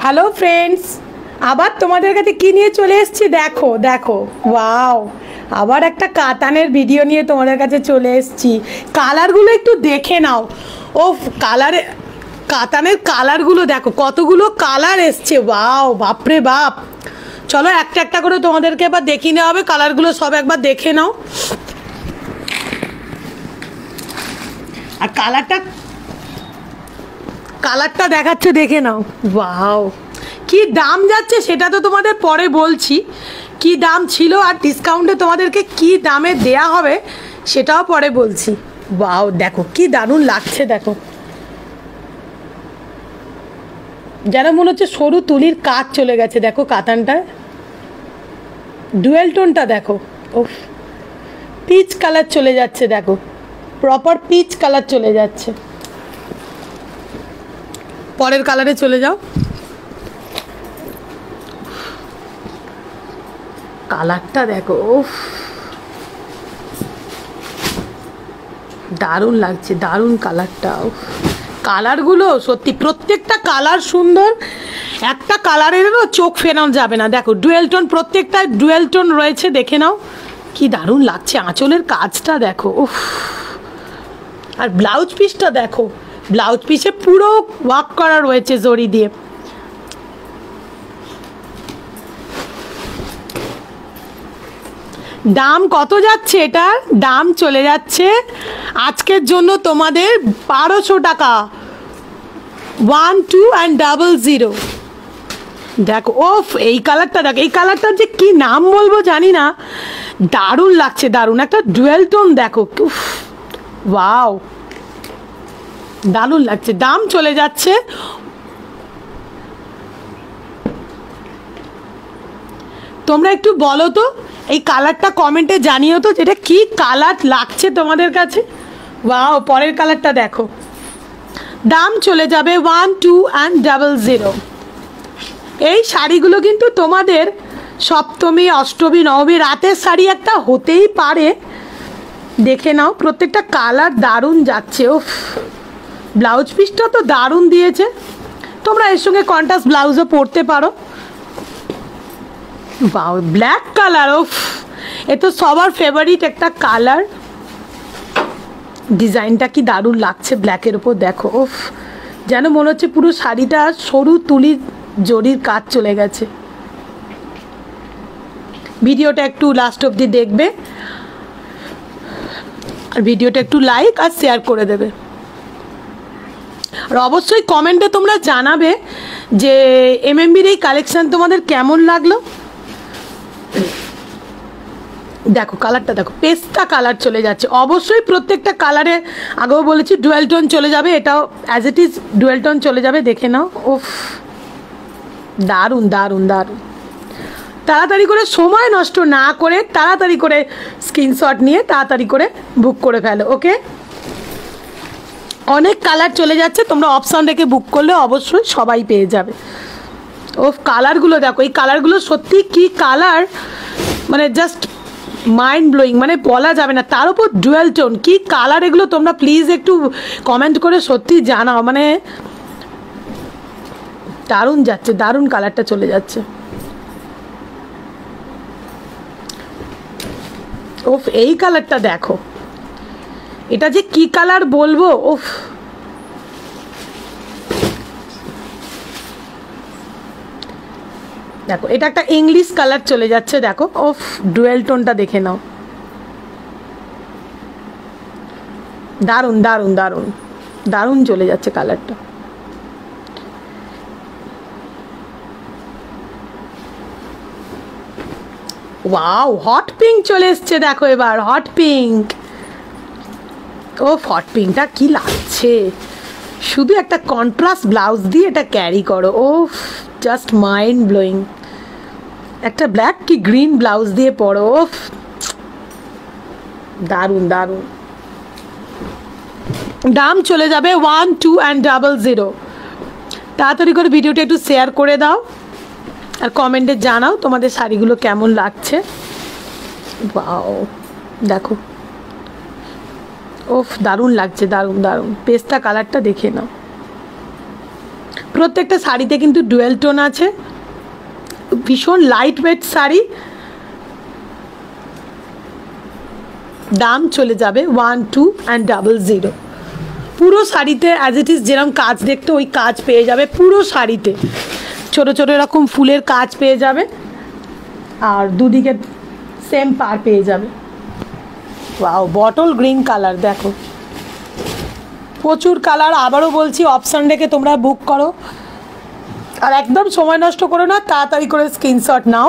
Hello friends, আবার তোমাদের কাছে কি নিয়ে চলে এসেছি দেখো দেখো। ওয়াও, আবার একটা কাতানের ভিডিও নিয়ে তোমাদের কাছে চলে এসেছি। কালারগুলো একটু দেখে নাও। ও কালারে কাতানের কালারগুলো দেখো, কতগুলো কালার এসছে। ওয়াও, বাপরে বাপ। চলো একটা একটা করে তোমাদেরকে এবার দেখিয়ে নেওয়া হবে। কালারগুলো সব একবার দেখে নাও। আর কালারটা দেখাচ্ছে, দেখে নাও। ওয়াও, কি দাম যাচ্ছে সেটা তো তোমাদের পরে বলছি। কি দাম ছিল আর ডিসকাউন্টে তোমাদেরকে কি দামে দেয়া হবে সেটাও পরে বলছি। ওয়াও, দেখো কি দারুণ লাগছে। দেখো, যেন মনে হচ্ছে সরু তুলির কাজ চলে গেছে। দেখো কাতানটায় ডুয়েল টোনটা দেখো। ও পিচ কালার চলে যাচ্ছে। দেখো, প্রপার পিচ কালার চলে যাচ্ছে। পরের কালারে চলে যাও। কালারটা দেখো, উফ, দারুণ লাগছে, দারুণ কালারটা। কালারগুলো সত্যি প্রত্যেকটা কালার সুন্দর। একটা কালারেরও চোখ ফেরানো যাবে না। দেখো ডুয়েল টোন, প্রত্যেকটা ডুয়েল টোন রয়েছে। দেখে নাও কি দারুণ লাগছে। আঁচলের কাজটা দেখো, উফ। আর ব্লাউজ পিসটা দেখো, ব্লাউজ পিসে পুরো ওয়ার্ক করা রয়েছে জরি দিয়ে। দাম কত যাচ্ছে? এটার দাম চলে যাচ্ছে আজকের জন্য তোমাদের 1200 টাকা। 1200। দেখো, ওফ, এই কালারটা দেখো। এই কালারটার যে কি নাম বলবো জানি না, দারুণ লাগছে, দারুণ। একটা ডুয়েল টোন দেখো, উফ, ওয়াও, দারুণ লাগছে। দাম চলে যাচ্ছে, তোমরা একটু বলো তো, এই কালারটা কমেন্টে জানিও তো, যেটা কি কালার লাগছে তোমাদের কাছে। ওয়াও, পরের কালারটা দেখো। দাম চলে যাবে 1200। এই শাড়িগুলো কিন্তু তোমাদের সপ্তমী, অষ্টমী, নবমী রাতের শাড়ি একটা হতেই পারে। দেখে নাও, প্রত্যেকটা কালার দারুণ যাচ্ছে। ওফ, ব্লাউজ পিসটা তো দারুণ দিয়েছে। তোমরা এর সঙ্গে কন্ট্রাস্ট ব্লাউজও পরতে পারো। বাও, ব্ল্যাক কালার। ওফ, এ তো সবার ফেভারিট একটা কালার। ডিজাইনটা কি দারুণ লাগছে ব্ল্যাকের ওপর। দেখো, ওফ, যেন মনে হচ্ছে পুরো শাড়িটা সরু তুলির জরির কাজ চলে গেছে। ভিডিওটা একটু লাস্ট অবধি দেখবে, আর ভিডিওটা একটু লাইক আর শেয়ার করে দেবে। আর অবশ্যই কমেন্টে তোমরা জানাবে যে এমএমবির এই কালেকশন তোমাদের কেমন লাগলো। দেখো কালারটা দেখো, পেস্তা কালার চলে যাচ্ছে। অবশ্যই প্রত্যেকটা কালারে, আগেও বলেছি, ডুয়েল টোন চলে যাবে। এটাও as it is dual tone চলে যাবে। দেখে নাও, উফ, দারুণ দারুণ দারুণ। তাড়াতাড়ি করে, সময় নষ্ট না করে, তাড়াতাড়ি করে স্ক্রিনশট নিয়ে তাড়াতাড়ি করে বুক করে ফেলো। ওকে, অনেক কালার চলে যাচ্ছে। তোমরা অপশান রেখে বুক করলে অবশ্যই সবাই পেয়ে যাবে। ও কালারগুলো দেখো, এই কালারগুলো সত্যি কি কালার, মানে জাস্ট মাইন্ড ব্লোয়িং, মানে বলা যাবে না। তার উপর ডুয়েল টোন, কি কালার এগুলো। তোমরা প্লিজ একটু কমেন্ট করে সত্যি জানাও। মানে দারুণ যাচ্ছে, দারুণ কালারটা চলে যাচ্ছে। ওফ, এই কালারটা দেখো, এটা যে কি কালার বলবো। ওফ, দেখো, এটা একটা ইংলিশ কালার চলে যাচ্ছে। দেখো, ওফ, ডুয়েল টোনটা দেখে নাও। দারুণ দারুণ দারুণ দারুণ চলে যাচ্ছে কালারটা। ওয়াও, হট পিঙ্ক চলে এসছে। দেখো এবার হট পিঙ্ক। ও হট পিঙ্কটা কি লাগছে। শুধু একটা কন্ট্রাস্ট ব্লাউজ দিয়ে এটা ক্যারি করো। ও জাস্ট মাইন্ড ব্লোয়িং। একটা ব্ল্যাক কি গ্রিন ব্লাউজ দিয়ে পরো। ও দারুণ দারুণ। দাম চলে যাবে 1200। তাড়াতাড়ি করে ভিডিওটা একটু শেয়ার করে দাও, আর কমেন্টে জানাও তোমাদের শাড়িগুলো কেমন লাগছে। বাও, দেখো, ওফ, দারুণ লাগছে, দারুণ দারুণ। পেস্তা কালারটা দেখে নাও। প্রত্যেকটা শাড়িতে কিন্তু ডুয়েল টোন আছে, ভীষণ লাইট ওয়েট শাড়ি। দাম চলে যাবে 1200। পুরো শাড়িতে অ্যাজ ইট ইজ যেরকম কাজ দেখতে ওই কাজ পেয়ে যাবে পুরো শাড়িতে, ছোটো ছোটো এরকম ফুলের কাজ পেয়ে যাবে আর দুদিকে সেম পার পেয়ে যাবে। ওয়াও, বটল গ্রিন কালার দেখো, প্রচুর কালার। আবারও বলছি অপশান রেখে তোমরা বুক করো, আর একদম সময় নষ্ট করো না, তাড়াতাড়ি করে স্ক্রিনশট নাও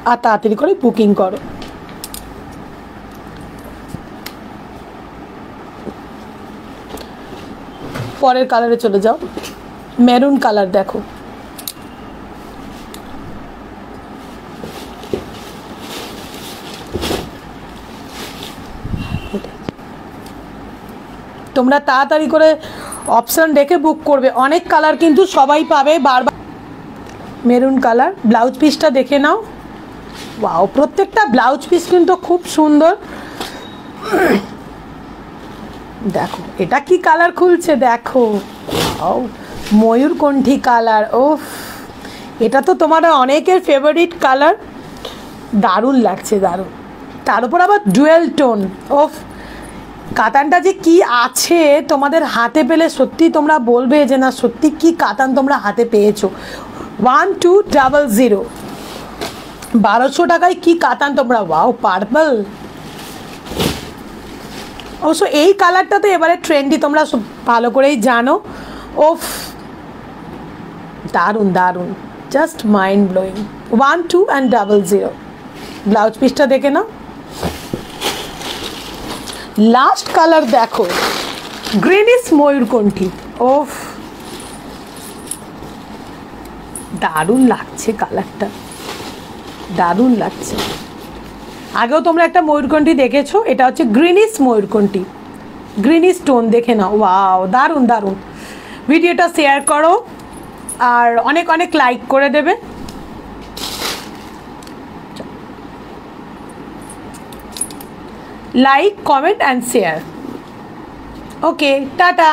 আর তাড়াতাড়ি করে বুকিং করো। পরের কালারে চলে যাও, মেরুন কালার দেখো, তোমরা তাড়াতাড়ি করে অপশান রেখে বুক করবে, অনেক কালার কিন্তু সবাই পাবে বারবার। মেরুন কালার, ব্লাউজ পিসটা দেখে নাও। ওয়াও, প্রত্যেকটা ব্লাউজ পিস কিন্তু খুব সুন্দর। দেখো এটা কি কালার খুলছে দেখো, ওয়াও ময়ূরকণ্ঠী কালার। ওফ, এটা তো তোমার অনেকের ফেভারিট কালার, দারুণ লাগছে দারুণ। তার উপর আবার ডুয়েল টোন। ওফ, কাতানটা যে কি আছে তোমাদের হাতে পেলে সত্যি তোমরা বলবে যে না সত্যি কি কাতান তোমরা হাতে পেয়েছো। 1200, 1200 টাকায় কি কাতান তোমরা। Wow, purple. অবশ্য এই কালারটা তো এবারে ট্রেন্ডি, তোমরা ভালো করেই জানো। ওফ, দারুণ দারুণ, জাস্ট মাইন্ড ব্লোয়িং। 1200। ব্লাউজ পিসটা দেখে নাও। লাস্ট কালার দেখো, গ্রিনিশ ময়ূরকণ্ঠী। ওফ, দারুণ লাগছে কালারটা, দারুণ লাগছে। আগেও তোমরা একটা ময়ূরকণ্ঠী দেখেছো, এটা হচ্ছে গ্রিনিশ ময়ূরকণ্ঠী, গ্রিনিশ টোন দেখে নাও। ওয়াও, দারুণ দারুণ। ভিডিওটা শেয়ার করো আর অনেক অনেক লাইক করে দেবে। Like, comment and share. Okay, tata.